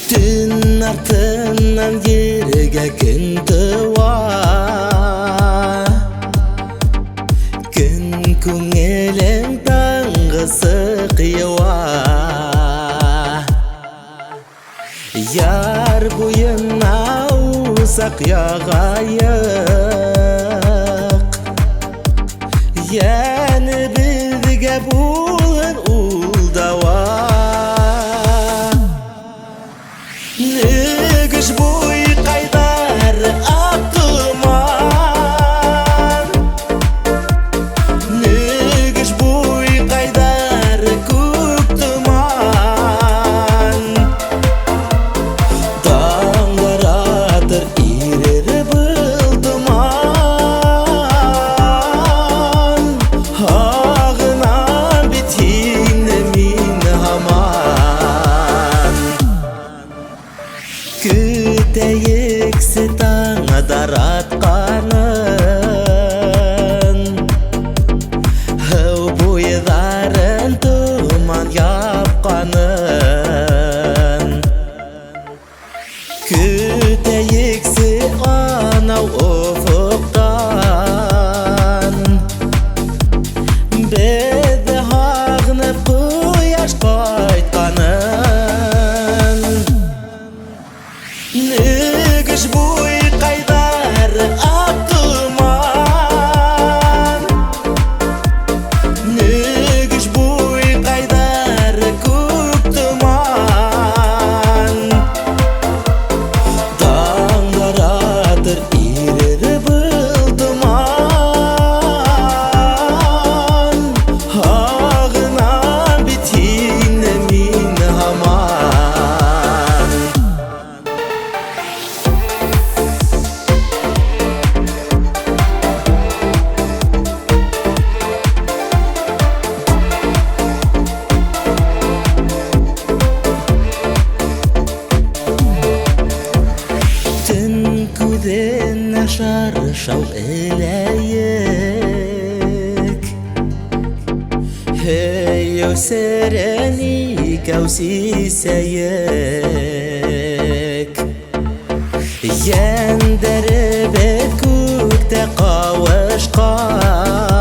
Tün артынан yerге күн туа, күн көңілің таңғысы қиуа. Яр бойына усақ яғайық, яны бізге болын ұлдауа. Нүгіш бой қайдар ақтыман, нүгіш бой қайдар көк тұман. Даңғар атыр ирері бұл тұман, ағынан бетейні мен аман. Күтәйіксі таңадар атқанын, хау бойдарын тұман япқанын. Күтәйіксі анау ұфықтан, бәді ағынып құяш қайтқанын. Нүгіш бой қайдар ақтыман, нүгіш бой қайдар көк тұман. Таңдар атыр ирері бұл тұман, ағынан бетейні мен аман. Күден ашар шау әләйік, хейеу сәрәні кәусисәйік. Ендәрі бәт көкті қауышқан,